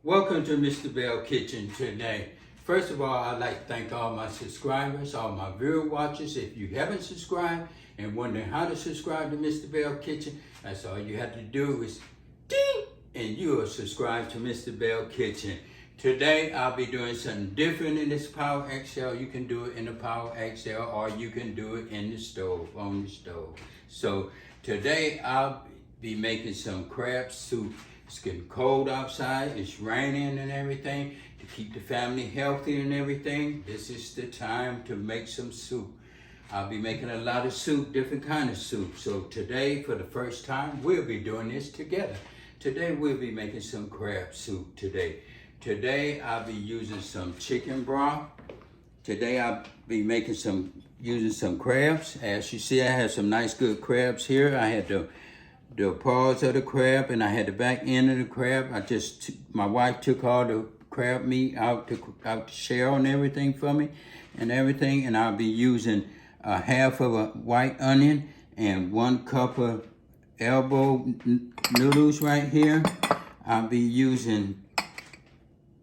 Welcome to Mr. Belle Kitchen today. First of all, I'd like to thank all my subscribers, all my viewer watchers. If you haven't subscribed and wondering how to subscribe to Mr. Belle Kitchen, that's all you have to do is ding, and you are subscribed to Mr. Belle Kitchen. Today, I'll be doing something different in this Power XL. You can do it in the Power XL or you can do it in the stove, on the stove. So today, I'll be making some crab soup. It's getting cold outside, it's raining and everything. To keep the family healthy and everything, this is the time to make some soup. I'll be making a lot of soup, different kind of soup. So today, for the first time, we'll be doing this together. Today, we'll be making some crab soup today. Today, I'll be using some chicken broth. Today, I'll be making using some crabs. As you see, I have some nice good crabs here. I had the paws of the crab and I had the back end of the crab. My wife took all the crab meat out the shell and everything for me and everything. And I'll be using half of a white onion and 1 cup of elbow noodles right here. I'll be using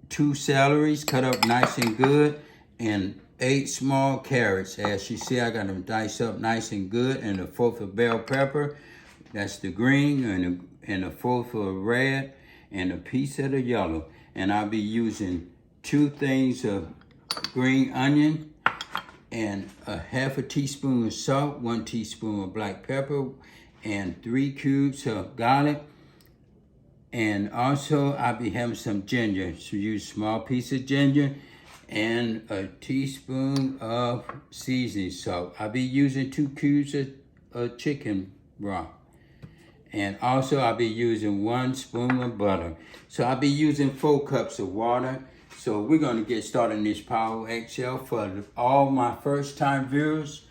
2 celeries cut up nice and good and 8 small carrots. As you see, I got them diced up nice and good, and a 1/4 of bell pepper. That's the green, and a 1/4 of red, and a piece of the yellow. And I'll be using 2 things of green onion, and a 1/2 teaspoon of salt, 1 teaspoon of black pepper, and 3 cubes of garlic. And also, I'll be having some ginger. So use small piece of ginger, and a teaspoon of seasoning salt. I'll be using 2 cubes of chicken broth. And also I'll be using 1 spoon of butter. So I'll be using 4 cups of water. So we're gonna get started in this Power XL. For all my first time viewers,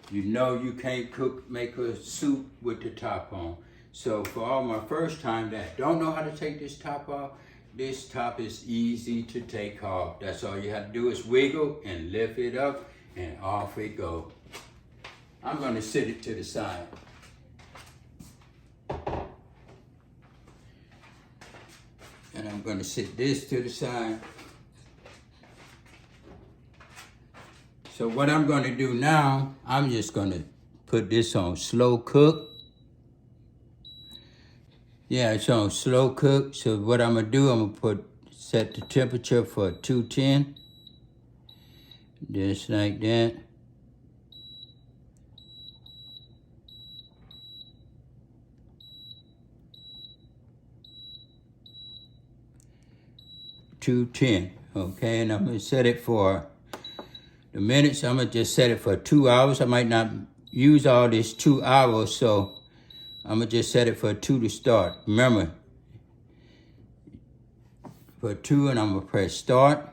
you know you can't make a soup with the top on. So for all my first time that don't know how to take this top off, this top is easy to take off. That's all you have to do is wiggle and lift it up and off it goes. I'm gonna sit it to the side. And I'm going to sit this to the side. So what I'm going to do now, I'm just going to put this on slow cook. Yeah, it's on slow cook. So what I'm going to do, I'm going to set the temperature for 210. Just like that. Okay, and I'm gonna set it for the minutes. I'm gonna just set it for 2 hours. I might not use all this 2 hours, so I'm gonna just set it for 2 to start. Remember, for 2, and I'm gonna press start.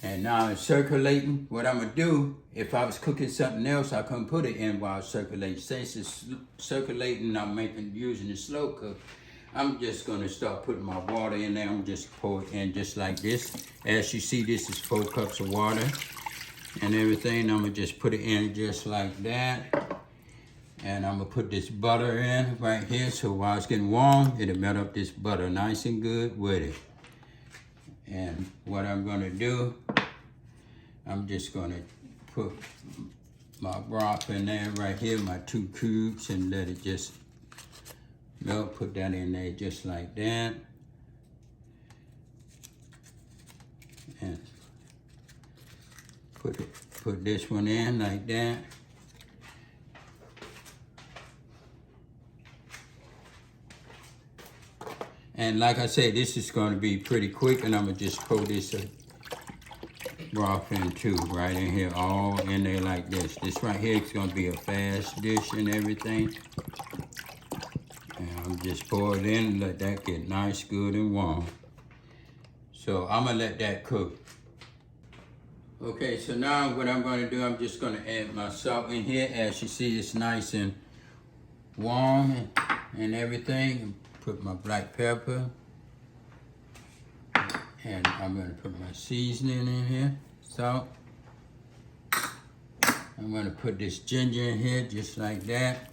And now it's circulating. What I'm gonna do, if I was cooking something else, I couldn't put it in while it's circulating. Since it's circulating, I'm using the slow cook. I'm just gonna start putting my water in there. I'm just pour it in just like this. As you see, this is 4 cups of water and everything. I'm gonna just put it in just like that. And I'm gonna put this butter in right here. So while it's getting warm, it'll melt up this butter nice and good with it. And what I'm gonna do, I'm just gonna put my broth in there right here, my 2 cubes, and let it just melt. Put that in there just like that. And put this one in like that. And like I said, this is going to be pretty quick, and I'm gonna just pour this broth in too, right in here, all in there like this. This right here is gonna be a fast dish and everything. And I'm just pour it in and let that get nice, good, and warm. So I'm gonna let that cook. Okay, so now what I'm gonna do, I'm just gonna add my salt in here. As you see, it's nice and warm and everything. Put my black pepper. And I'm gonna put my seasoning in here, salt. I'm gonna put this ginger in here just like that.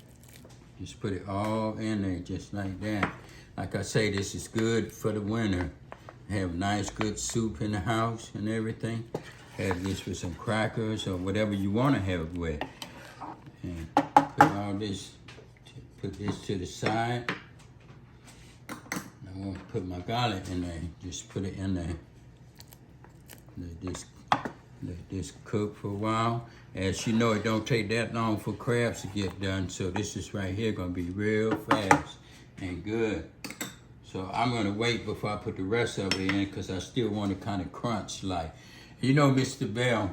Just put it all in there just like that. Like I say, this is good for the winter. Have nice, good soup in the house and everything. Have this with some crackers or whatever you want to have it with. And put all this, put this to the side. I want to put my garlic in there. Just put it in there. Let this cook for a while. As you know, it don't take that long for crabs to get done. So this is right here gonna be real fast and good. So I'm gonna wait before I put the rest of it in because I still want it kind of crunch like. You know, Mr. Belle,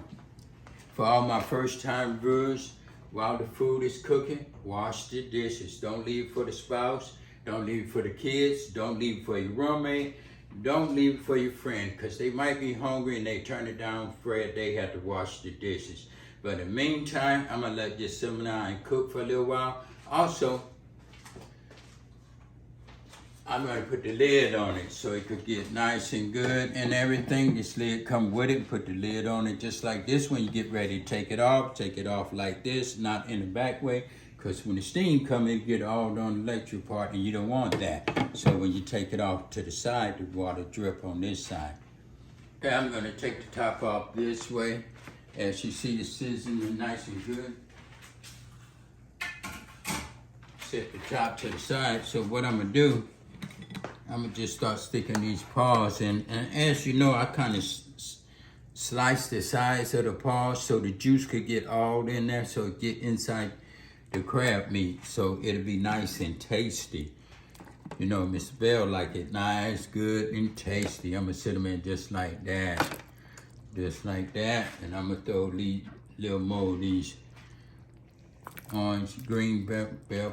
for all my first time viewers, while the food is cooking, wash the dishes. Don't leave it for the spouse. Don't leave it for the kids. Don't leave it for your roommate. Don't leave it for your friend because they might be hungry and they turn it down, afraid they have to wash the dishes. But in the meantime, I'm gonna let this simmer down and cook for a little while. Also, I'm gonna put the lid on it so it could get nice and good and everything. This lid come with it. Put the lid on it just like this. When you get ready to take it off like this, not in the back way. Because when the steam comes, it get all on the electric part and you don't want that. So when you take it off to the side, the water drip on this side. Okay, I'm gonna take the top off this way. As you see, the sizzling is nice and good. Set the top to the side. So what I'm gonna do, I'm gonna just start sticking these paws in. And as you know, I kind of slice the sides of the paws so the juice could get all in there, so it get inside the crab meat, so it'll be nice and tasty. You know, Miss Belle like it nice, good, and tasty. I'm gonna sit them in just like that. Just like that. And I'm gonna throw a little more of these orange, green bell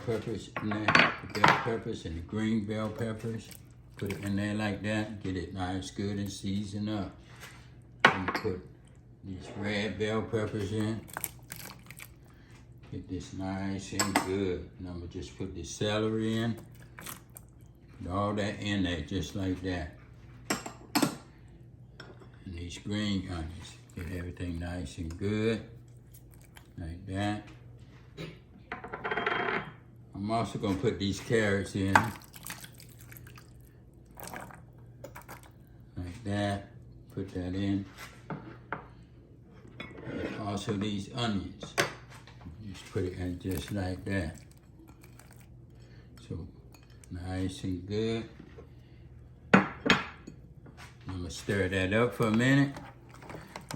peppers in there. The bell peppers and the green bell peppers. Put it in there like that. Get it nice, good, and season up. And put these red bell peppers in. Get this nice and good. And I'm gonna just put the celery in. Put all that in there just like that. And these green onions. Get everything nice and good. Like that. I'm also gonna put these carrots in. Like that. Put that in. And also these onions. Just put it in just like that. So nice and good. I'm gonna stir that up for a minute.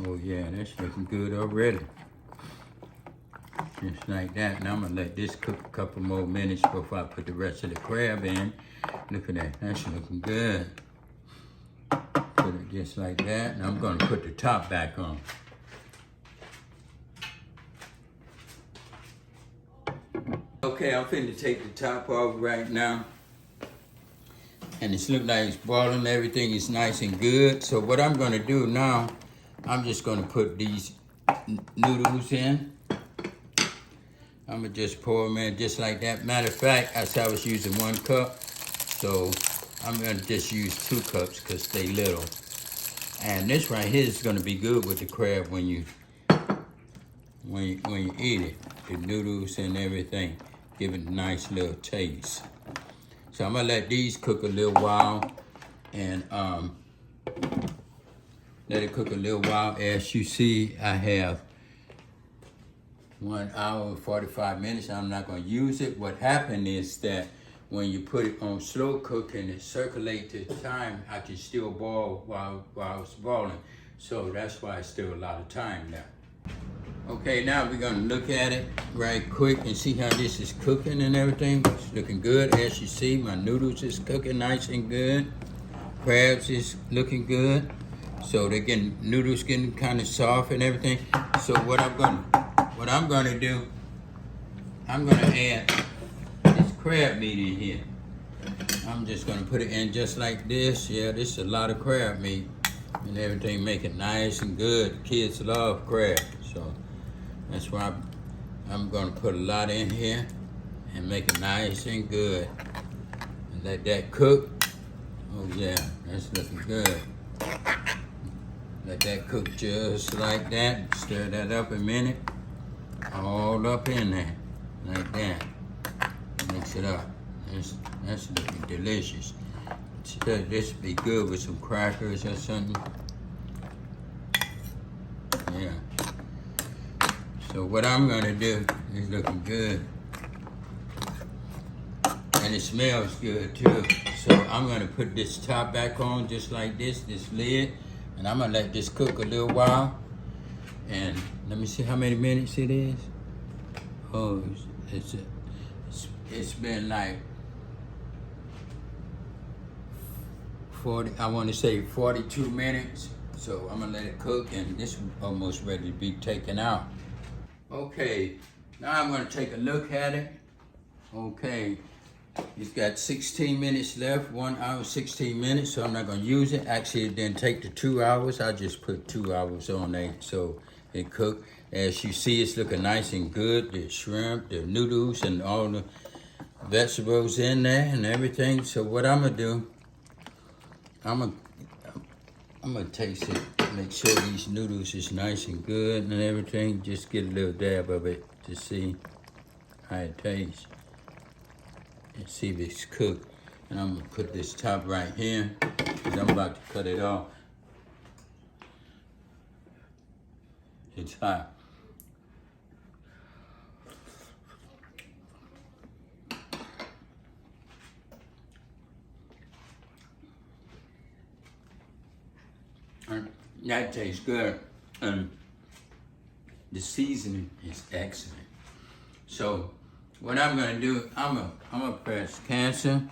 Oh yeah, that's looking good already. Just like that. Now I'm gonna let this cook a couple more minutes before I put the rest of the crab in. Look at that, that's looking good. Put it just like that. Now I'm gonna put the top back on. Okay, I'm finna take the top off right now. And it's looking like it's boiling, everything is nice and good. So what I'm gonna do now, I'm just gonna put these noodles in. I'm gonna just pour them in just like that. Matter of fact, I said I was using 1 cup. So I'm gonna just use 2 cups because they little. And this right here is gonna be good with the crab when you eat it. The noodles and everything. Give it a nice little taste. So I'm gonna let these cook a little while and let it cook a little while. As you see, I have 1 hour and 45 minutes. I'm not gonna use it. What happened is that when you put it on slow cook and it circulates the time, I can still boil while it's boiling. So that's why it's still a lot of time now. Okay, now we're gonna look at it right quick and see how this is cooking and everything. It's looking good. As you see, my noodles is cooking nice and good. Crabs is looking good. So they're getting, noodles getting kind of soft and everything. So what I'm gonna do, I'm gonna add this crab meat in here. I'm just gonna put it in just like this. Yeah, this is a lot of crab meat and everything, make it nice and good. Kids love crab, so that's why I'm gonna put a lot in here and make it nice and good. And let that cook. Oh yeah, that's looking good. Let that cook just like that. Stir that up a minute. All up in there, like that. Mix it up. That's looking delicious. So this would be good with some crackers or something. Yeah. So what I'm gonna do is looking good. And it smells good too. So I'm gonna put this top back on just like this lid. And I'm gonna let this cook a little while. And let me see how many minutes it is. Oh, it's been like 40, I want to say 42 minutes. So I'm gonna let it cook, and this is almost ready to be taken out. Okay, now I'm gonna take a look at it. Okay, it's got 16 minutes left, 1 hour, 16 minutes, so I'm not gonna use it. Actually, it didn't take the 2 hours. I just put 2 hours on there, so it cooked. As you see, it's looking nice and good. The shrimp, the noodles, and all the vegetables in there and everything. So what I'm gonna do, I'm gonna taste it, make sure these noodles is nice and good and everything. Just get a little dab of it to see how it tastes and see if it's cooked. And I'm gonna put this top right here because I'm about to cut it off. It's hot. And that tastes good. And the seasoning is excellent. So what I'm gonna do, I'm gonna press cancel,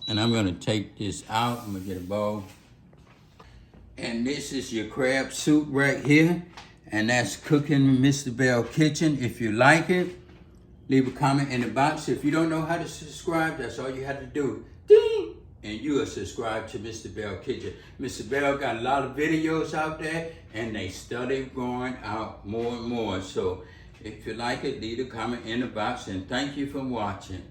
and I'm gonna take this out. I'm gonna get a bowl. And this is your crab soup right here. And that's cooking in Mr. Belle Kitchen. If you like it, leave a comment in the box. If you don't know how to subscribe, that's all you have to do. Ding! And you are subscribed to Mr. Belle Kitchen. Mr. Belle got a lot of videos out there, and they study going out more and more. So if you like it, leave a comment in the box, and thank you for watching.